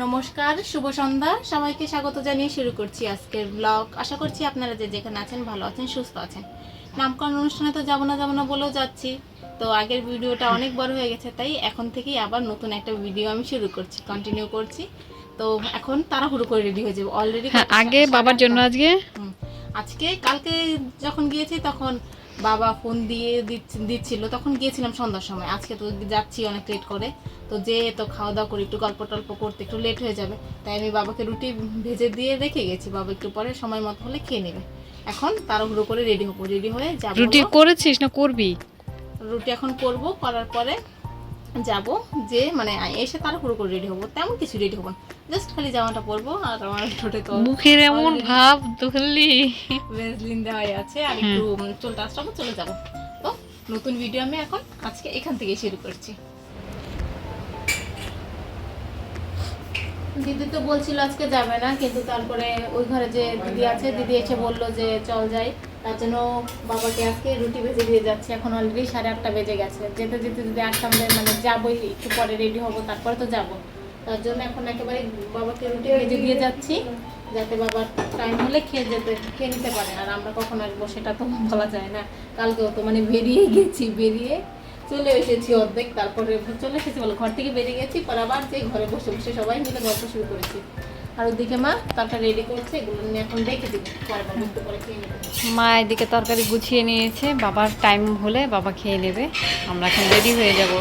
নমস্কার, শুভ সন্ধ্যা। সবাইকে স্বাগত জানিয়ে শুরু করছি আজকের ব্লগ। আশা করছি আপনারা যে যেখানে আছেন ভালো আছেন, সুস্থ আছেন। নামকরণ অনুষ্ঠানে তো যাবো না বলেও যাচ্ছি। তো আগের ভিডিওটা অনেক বড় হয়ে গেছে, তাই এখন থেকেই আবার নতুন একটা ভিডিও আমি শুরু করছি, কন্টিনিউ করছি। তো এখন তাড়াহুড়ো করে রেডি হয়ে যাবো অলরেডি। আগে বাবার জন্য আজকে কালকে যখন গিয়েছি তখন বাবা ফোন দিয়ে দিচ্ছিল, তখন গিয়েছিলাম সন্ধ্যার সময়। আজকে তো যাচ্ছি অনেক লেট করে, তো যে তো খাওয়া দাওয়া করে একটু গল্প টল্প করতে একটু লেট হয়ে যাবে, তাই আমি বাবাকে রুটি ভেজে দিয়ে রেখে গেছি। বাবা একটু পরে সময় মতো হলে খেয়ে নেবে। এখন তাড়াহুড়ো করে রেডি হবো, রেডি হয়ে যাবো। রুটি করেছিস না করবি? রুটি এখন করব, করার পরে যাব, যে মানে এসে তাড়াহুড়ো করে রেডি হবো। তেমন কিছু রেডি হবো না, জাস্ট খালি জামাটা পরবো আর আমার ঠোঁটে তো মুখের এমন ভাব ধরলি, ভেজলিন দেওয়াই আছে, আর একটু চুলটা আসবো, চলে যাবো। তো নতুন ভিডিও আমি এখন আজকে এখান থেকে শুরু করছি। দিদি তো বলছিল আজকে যাবে না, কিন্তু তারপরে ওই ঘরে যে দিদি আছে, দিদি এসে বললো যে চল যাই। তার জন্য বাবাকে আজকে রুটি ভেজে দিয়ে যাচ্ছে। এখন অলরেডি 8:30 বেজে গেছে। যেতে যেতে যদি আসতাম, মানে যাবোই, একটু পরে রেডি হবো, তারপরে তো যাবো। তার জন্য এখন একেবারে বাবাকে রুটি ভেজে দিয়ে যাচ্ছি, যাতে বাবার টাইম হলে খেয়ে নিতে পারে। আর আমরা কখন আসবো সেটা তো বলা যায় না। কালকেও তো মানে বেরিয়ে গেছি, বেরিয়ে চলে এসেছি অর্ধেক, তারপরে চলে এসেছি বলো, ঘর থেকে বেরিয়ে গেছি, পর আবার যে ঘরে বসে বসে সবাই মিলে গল্প শুরু করেছি। আর ওদিকে মা তরকারি রেডি করছে, এগুলো নিয়ে এখন দেখে দিবি, পরে বাবা একটু পরে খেয়ে নেবে। মা এদিকে তরকারি গুছিয়ে নিয়েছে, বাবার টাইম হলে বাবা খেয়ে নেবে, আমরা এখন রেডি হয়ে যাব।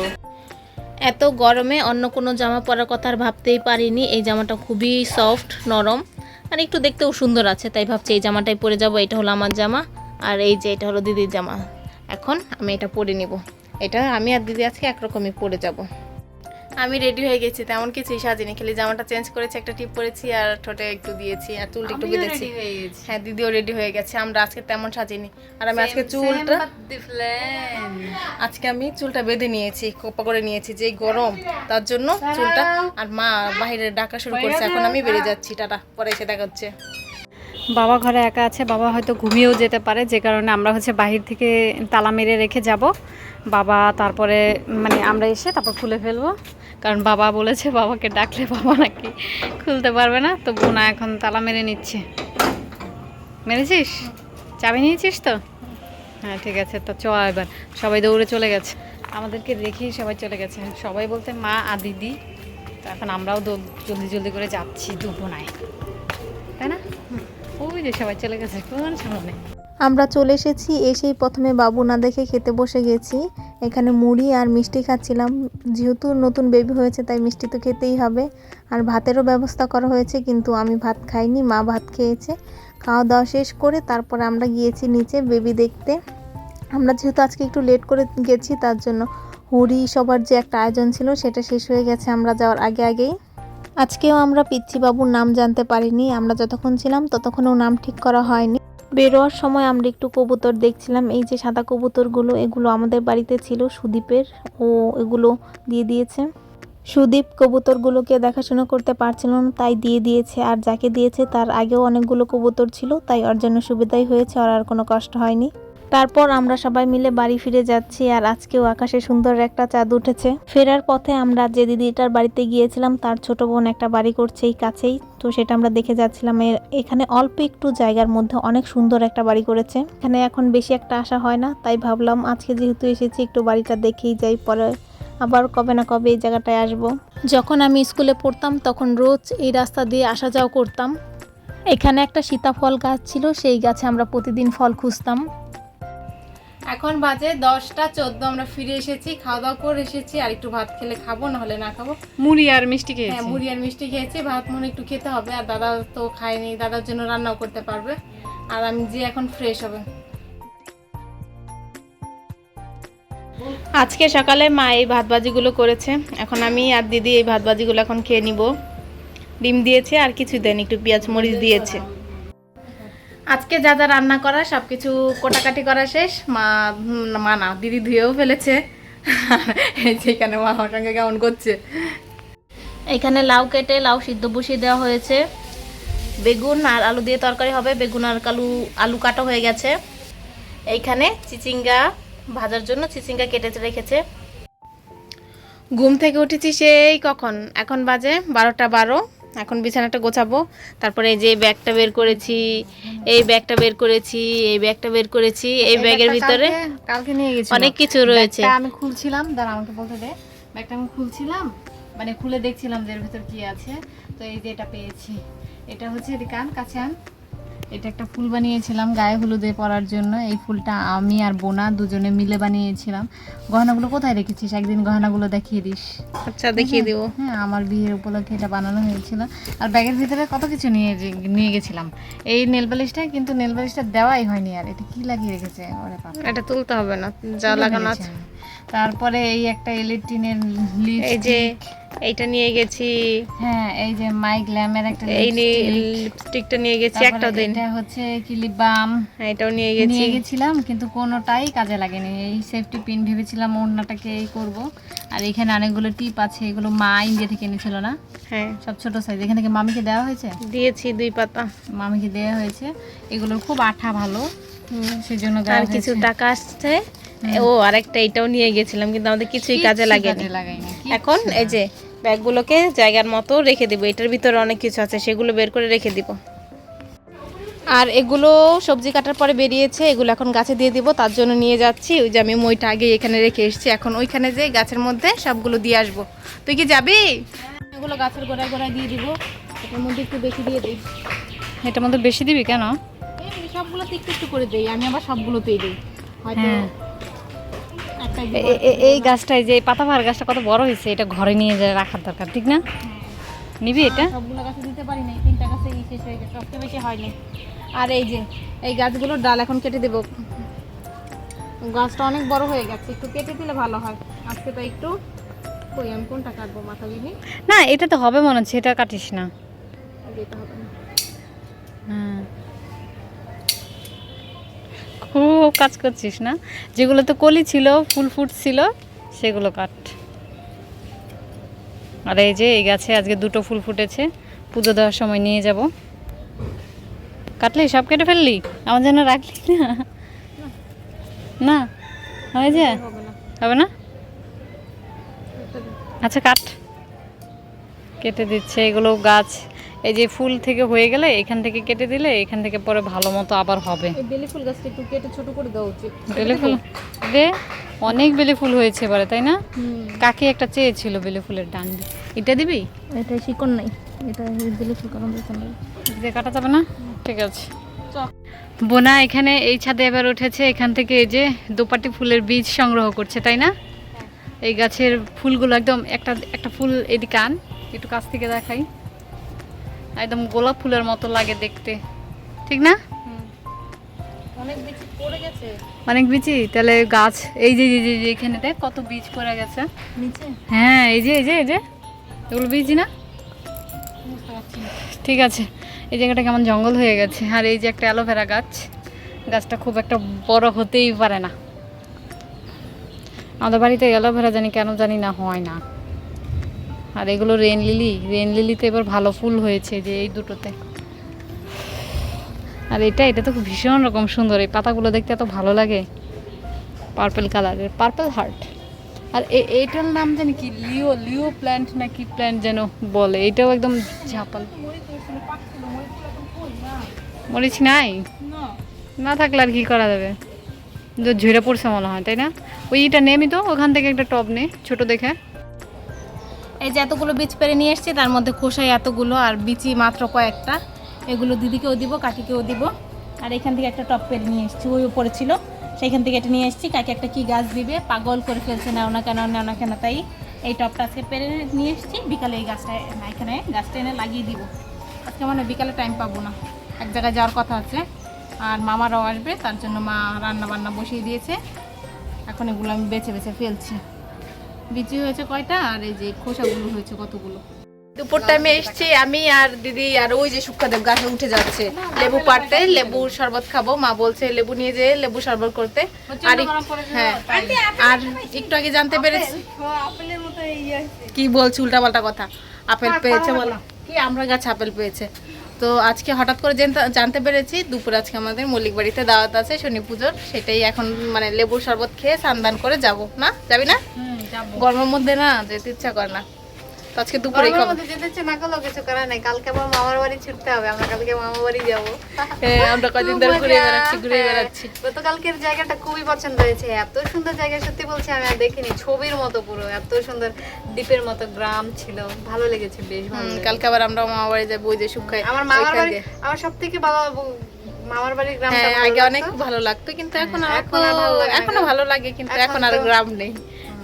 এত গরমে অন্য কোনো জামা পরার কথা আর ভাবতেই পারিনি। এই জামাটা খুবই সফট, নরম, আর একটু দেখতেও সুন্দর আছে, তাই ভাবছি এই জামাটাই পরে যাব। এটা হলো আমার জামা, আর এই যে এটা হলো দিদির জামা। এখন আমি এটা পরে নিব। এটা আমি আর দিদি আজকে একরকমই পরে যাব। আমি রেডি হয়ে গেছি, তেমন কিছুই সাজিনি, খালি জামাটা চেঞ্জ করেছি, একটা টিপ পরেছি আর ঠোঁটে একটু দিয়েছি আর চুলটা একটু বেঁধেছি। হ্যাঁ, দিদিও রেডি হয়ে গেছে। আমরা আজকে তেমন সাজিনি। আর আমি আজকে আজকে আমি চুলটা বেঁধে নিয়েছি, কোপা করে নিয়েছি, যে গরম তার জন্য চুলটা। আর মা বাইরে ডাকা শুরু করছে, এখন আমি বেরিয়ে যাচ্ছি, টাটা, পরে এসে দেখা হচ্ছে। বাবা ঘরে একা আছে, বাবা হয়তো ঘুমিয়েও যেতে পারে, যে কারণে আমরা বাহির থেকে তালা মেরে রেখে যাব। বাবা তারপরে মানে আমরা এসে তারপর খুলে ফেলবো, কারণ বাবা বলেছে বাবাকে ডাকলে বাবা নাকি খুলতে পারবে না। তো বোনা এখন তালা মেরে নিচ্ছে। মেরেছিস? চাবি নিয়েছিস তো? হ্যাঁ, ঠিক আছে। তো চ, এবার সবাই দৌড়ে চলে গেছে, আমাদেরকে রেখেই সবাই চলে গেছে, সবাই বলতে মা আর দিদি। তো এখন আমরাও জলদি জলদি করে যাচ্ছি দুবোনায়, তাই না? ওই যে সবাই চলে গেছে কোন সামনে। আমরা চলে এসেছি। এসেই প্রথমে বাবু না দেখে খেতে বসে গেছি। এখানে মুড়ি আর মিষ্টি খাচ্ছিলাম, যেহেতু নতুন বেবি হয়েছে তাই মিষ্টি তো খেতেই হবে। আর ভাতেরও ব্যবস্থা করা হয়েছে, কিন্তু আমি ভাত খাইনি, মা ভাত খেয়েছে। খাওয়া দাওয়া শেষ করে তারপরে আমরা গিয়েছি নিচে বেবি দেখতে। আমরা যেহেতু আজকে একটু লেট করে গেছি, তার জন্য হুড়ি সবার যে একটা আয়োজন ছিল সেটা শেষ হয়ে গেছে আমরা যাওয়ার আগেই। আজকেও আমরা পিচ্ছি বাবুর নাম জানতে পারিনি। আমরা যতক্ষণ ছিলাম ততক্ষণও নাম ঠিক করা হয়নি। বেরোয়ার সময় আমরা একটু কবুতর দেখছিলাম। এই যে সাদা কবুতরগুলো, এগুলো আমাদের বাড়িতে ছিল সুদীপের, ও এগুলো দিয়ে দিয়েছে। সুদীপ কবুতরগুলোকে দেখাশোনা করতে পারছিল না, তাই দিয়ে দিয়েছে। আর যাকে দিয়েছে তার আগেও অনেকগুলো কবুতর ছিল, তাই ওর জন্য সুবিধাই হয়েছে, আর কোনো কষ্ট হয়নি। তারপর আমরা সবাই মিলে বাড়ি ফিরে যাচ্ছি। আর আজকেও আকাশে সুন্দর একটা চাঁদ উঠেছে। ফেরার পথে আমরা যে দিদিটার বাড়িতে গিয়েছিলাম, তার ছোট বোন একটা বাড়ি করছে এই কাছেই, তো সেটা আমরা দেখে যাচ্ছিলাম। এখানে অল্প একটু জায়গার মধ্যে অনেক সুন্দর একটা বাড়ি করেছে। এখানে এখন বেশি একটা আসা হয় না, তাই ভাবলাম আজকে যেহেতু এসেছি একটু বাড়িটা দেখেই যাই, পরে আবার কবে না কবে এই জায়গাটায় আসবো। যখন আমি স্কুলে পড়তাম তখন রোজ এই রাস্তা দিয়ে আসা যাওয়া করতাম। এখানে একটা সীতাফল গাছ ছিল, সেই গাছে আমরা প্রতিদিন ফল খুঁজতাম। এখন বাজে 10টা 14, আমরা ফিরে এসেছি, খাওয়া দাওয়া করে এসেছি। আর একটু ভাত খেলে খাবো, না হলে না খাবো। মুড়ি আর মিষ্টি খেয়েছি। হ্যাঁ, মুড়ি আর মিষ্টি খেয়েছি, ভাত মনে একটু খেতে হবে। আর দাদা তো খায়নি, দাদার জন্য রান্নাও করতে পারবে। আর আমি যে এখন ফ্রেশ হবে। আজকে সকালে মা এই ভাত ভাজিগুলো করেছে, এখন আমি আর দিদি এই ভাত ভাজিগুলো এখন খেয়ে নিব। ডিম দিয়েছে আর কিছু দেন, একটু পেঁয়াজ মরিচ দিয়েছে। আজকে যা যা রান্না করা সব কিছু কোটাকাটি করা শেষ। মা না, দিদি ধুয়েও ফেলেছে। সেখানে মা আমার সঙ্গে কেমন করছে। এখানে লাউ কেটে লাউ সিদ্ধ বসিয়ে দেওয়া হয়েছে। বেগুন আর আলু দিয়ে তরকারি হবে, বেগুন আর আলু কাটা হয়ে গেছে। এইখানে চিচিঙ্গা ভাজার জন্য চিচিঙ্গা কেটে রেখেছে। ঘুম থেকে উঠেছি সেই কখন, এখন বাজে 12:12। এখন বিছানাটা গোছাবো, তারপরে এই যে ব্যাগটা বের করেছি, এই ব্যাগটা বের করেছি, এই ব্যাগটা বের করেছি। এই ব্যাগের ভিতরে কালকে নিয়ে গেছি অনেক কিছু রয়েছে। আমি খুলছিলাম, দাঁড়া আমাকে বলতে দে। ব্যাগটা আমি খুলছিলাম, মানে খুলে দেখছিলাম যে এর ভিতর কি আছে। তো এই যে এটা পেয়েছি, এটা হচ্ছে এদিকে আন, কাছে আন। এটা একটা ফুল বানিয়েছিলাম গায়ে হলুদে পরার জন্য। এই ফুলটা আমি আর বোনা দুজনে মিলে বানিয়েছিলাম। গহনাগুলো কোথায় রেখেছিস? একদিন গহনাগুলো দেখিয়ে দিস। আচ্ছা, দেখিয়ে দিব। হ্যাঁ, আমার বিয়ের উপলক্ষে এটা বানানো হয়েছিল। আর ব্যাগের ভিতরে কত কিছু নিয়ে গেছিলাম। এই নেল পালিশটা, কিন্তু নেল পালিশটা দেওয়াই হয়নি। আর এটা কি লাগিয়ে রেখেছে? ওরে বাবা, এটা তুলতে হবে না, যা লাগানো আছে। তারপরে এই একটা ইলেকট্রিনের এই যে এইটা নিয়ে গেছি, হ্যাঁ এই যে মাই গ্ল্যামের একটা এই লিপস্টিকটা নিয়ে গেছি, একটা দিন। এটা হচ্ছে কি লিপ বাম, এটাও নিয়ে গেছিলাম, কিন্তু কোনোটাই কাজে লাগেনি। এই সেফটি পিন ভেবেছিলাম ওড়নাটাকে এই করব। আর এখানে অনেকগুলো টিপ আছে, এগুলো মা ইন্ডিয়া থেকে এনেছিল না? হ্যাঁ, সব ছোট সাইজ। এখান থেকে মামিকে দেওয়া হয়েছে, দিয়েছি 2 পাতা। মামিকে দেওয়া হয়েছে। এগুলোর খুব আঠা ভালো, সেজন্য আর কিছু টাকা আসছে। ও আরেকটা এটাও নিয়ে গেছিলাম, কিন্তু আমাদের কিছুই কাজে লাগেনি। এখন এই যে ব্যাগগুলোকে জায়গার মতো রেখে দিব। এটার ভিতরে অনেক কিছু আছে, সেগুলো বের করে রেখে দিব। আর এগুলো সবজি কাটার পরে বেরিয়েছে, এগুলো এখন গাছে দিয়ে দিব, তার জন্য নিয়ে যাচ্ছি। ওই যে আমি মইটা আগে এখানে রেখে এসেছি, এখন ওইখানে যে গাছের মধ্যে সবগুলো দিয়ে আসবো। তুই কি যাবি? এগুলো গাছের গোড়ায় গোড়ায় দিয়ে দিব, এটার মধ্যে একটু বেশি দিয়ে দিই। এটার মধ্যে বেশি দিবি কেন? এই সবগুলোতে একটু একটু করে দিই, আমি আবার সবগুলোতেই দিই হয়তো। এই গাছটাই, যে পাতাবাহার গাছটা কত বড় হয়েছে, এটা ঘরে নিয়ে যায় রাখার দরকার, ঠিক না? নিবি এটা? সবগুলো গাছে দিতে পারি না, 3টা গাছে শেষ হয়ে গেছে, সবচেয়ে বেশি হয়নি। আর এই যে এই গাছগুলোর ডাল এখন কেটে দেবো। গাছটা অনেক বড় হয়ে গেছে, একটু কেটে দিলে ভালো হয়। আজকে তো একটু কই, আমি কোনটা কাটবো? মাথা দিবি না, এটা তো হবে মনে হচ্ছে, এটা কাটিস না। দিতে হবে না। হ্যাঁ, খুব কাজ করছিস না? যেগুলো তো কলি ছিল, ফুল ফুটছিল, সেগুলো কাট। আর এই যে এই গাছে আজকে 2টো ফুল ফুটেছে, পুজো দেওয়ার সময় নিয়ে যাব। কাটলি? সব কেটে ফেললি? আমার জন্য রাখলি না? না, হয়ে যায়? হবে না? আচ্ছা কাট। কেটে দিচ্ছে এগুলো গাছ। এই যে ফুল থেকে হয়ে গেলে এখান থেকে কেটে দিলে এখান থেকে পরে ভালো মতো আবার হবে। এই বেলি ফুল গাছটা একটু কেটে ছোট করে দেওয়া উচিত। বেলি ফুল দে, অনেক বেলি ফুল হয়েছে এবারে, তাই না? কাকে একটা চেয়েছিল বেলি ফুলের ডান্ডি, এটা দিবি? এটা শিকড় নাই, এটা বেলি ফুল কারণ দিতে নাই, যে কাটা যাবে না? ঠিক আছে। বোনা এখানে এই ছাদে এবার উঠেছে, এখান থেকে এই যে দোপাটি ফুলের বীজ সংগ্রহ করছে, তাই না? এই গাছের ফুলগুলো একদম একটা একটা ফুল এদিকে আন, একটু কাছ থেকে দেখাই। একদম গোলাপ ফুলের মতো লাগে দেখতে, ঠিক না? অনেক বেশি পড়ে গেছে অনেক বীজই, তাহলে গাছ এই যে এখানে দেখ কত বীজ পড়ে গেছে নিচে। হ্যাঁ, এই যে এগুলো বীজ না? ঠিক আছে। এই জায়গাটা কেমন জঙ্গল হয়ে গেছে। আর এই যে একটা অ্যালোভেরা গাছ, গাছটা খুব একটা বড় হতেই পারে না। আমাদের বাড়িতে অ্যালোভেরা কেন জানি না হয় না। আর এগুলো রেন লিলিতে এবার ভালো ফুল হয়েছে, যে এই দুটোতে। আর এটা তো খুব ভীষণ রকম সুন্দর, এই পাতাগুলো দেখতে এত ভালো লাগে, পার্পল কালারের, পার্পল হার্ট। আর এইটার নাম জানি কি, লিও প্ল্যান্ট না কি প্ল্যান্ট যেন বলে, এটাও একদম ঝাপাল। মরিচ নাই? না থাকলে আর কি করা যাবে, ঝরে পড়ছে মনে হয়, তাই না? ওইটা নেমি তো, ওখান থেকে একটা টব নে ছোট দেখে। এই যে এতগুলো বীজ পেরে নিয়ে এসেছি, তার মধ্যে খোসাই এতগুলো, আর বিচি মাত্র কয়েকটা। এগুলো দিদিকেও দিব, কাকিকেও দিব। আর এখান থেকে একটা টব পেরে নিয়ে এসেছি, ওই উপরে ছিল, সেইখান থেকে এটা নিয়ে এসেছি। কাকি একটা কি গাছ দিবে, পাগল করে ফেলছে, নাও না কেন। তাই এই টবটা আজকে পেরে নিয়ে এসেছি। বিকালে এই গাছটা এখানে গাছটা এনে লাগিয়ে দিব। আজকে মানে বিকালে টাইম পাবো না, এক জায়গায় যাওয়ার কথা আছে। আর মামারাও আসবে, তার জন্য মা রান্না বান্না বসিয়ে দিয়েছে। এখন এগুলো আমি বেছে ফেলছি। বিচি হয়েছে কয়টা, আর এই যে খোসাগুলো হয়েছে কতগুলো। দুপুর টাইমে এসছি আমি আর দিদি, আর ওই যে সুক্ষাদেব গাছে উঠে যাচ্ছে লেবু পাড়তে, লেবুর শরবত খাবো। মা বলছে লেবু নিয়ে যেয়ে লেবু শরবত করতে। আর হ্যাঁ, আর একটু আগে জানতে পেরেছি, কি বলছি উল্টাপাল্টা কথা, আপেল পেয়েছে বলো কি, আমরা গাছে আপেল পেয়েছে। তো আজকে হঠাৎ করে জানতে পেরেছি দুপুর আজকে আমাদের মল্লিক বাড়িতে দাওয়াত আছে শনি পুজোর, সেটাই এখন মানে লেবুর শরবত খেয়ে স্নান করে যাব। না যাবি না? গরমের মধ্যে না যেতে ইচ্ছা করে না, তো আজকে দুপুরেই খাবো। যেতে ইচ্ছে না করলেও কিছু করার নাই, কালকে আবার মামার বাড়ি ছুটতে হবে, আমরা কালকে মামার বাড়ি যাবো। আমরা কদিন ধরে ঘুরে বেড়াচ্ছি। গতকালকের জায়গাটা খুবই পছন্দ হয়েছে, এত সুন্দর জায়গা, সত্যি বলছি আমি আর দেখিনি, ছবির মতো পুরো, এত সুন্দর দ্বীপের মতো গ্রাম ছিল, ভালো লেগেছে, বেশ ভালো লেগেছে। কালকে আবার আমরা মামার বাড়ি যাবো, ওই যে শুকায় আমার মামার বাড়ি, আমার সব থেকে মামার বাড়ির গ্রামটা হ্যাঁ, আগে অনেক ভালো লাগতো, কিন্তু এখনো ভালো লাগে, কিন্তু এখন আর গ্রাম নেই,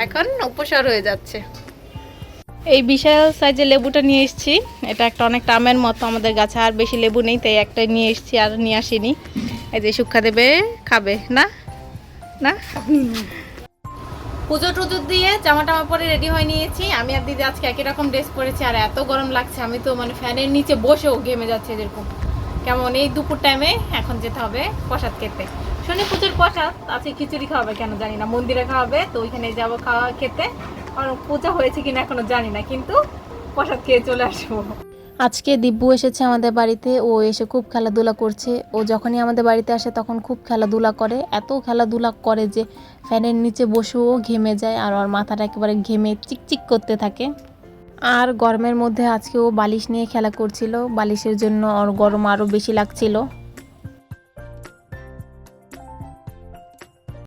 এখন উপসর হয়ে যাচ্ছে। এই বিশাল সাইজের লেবুটা নিয়ে এসেছি, এটা একটা অনেকটা আমের মতো, আমাদের গাছে আর বেশি লেবু নেই, তাই একটা নিয়ে এসেছি, আর নিয়ে আসিনি। এই যে শুক্কা দেবে, খাবে না না। পুজো টুজো দিয়ে জামা টামা পরে রেডি হয়ে নিয়েছি। আমি আর দিদি আজকে একই রকম ড্রেস পরেছি, আর এত গরম লাগছে, আমি তো মানে ফ্যানের নিচে বসেও ঘেমে যাচ্ছে যেরকম কেমন। এই দুপুর টাইমে এখন যেতে হবে প্রসাদ খেতে, শনি পুজোর প্রসাদ আছে, খিচুড়ি খাওয়াবে কেন জানি না, মন্দিরে খাওয়াবে, তো ওইখানে যাবো খেতে। আর পূজা হয়েছে কিনা এখনো জানি না, কিন্তু প্রসাদ খেয়ে চলে আসবো। আজকে দিব্যু এসেছে আমাদের বাড়িতে, ও এসে খুব খেলাধুলা করছে। ও যখনই আমাদের বাড়িতে আসে তখন খুব খেলাধুলা করে, এত খেলাধুলা করে যে ফ্যানের নিচে বসেও ঘেমে যায়, আর ওর মাথাটা একেবারে ঘেমে চিকচিক করতে থাকে। আর গরমের মধ্যে আজকে ও বালিশ নিয়ে খেলা করছিল, বালিশের জন্য ওর গরম আরও বেশি লাগছিল।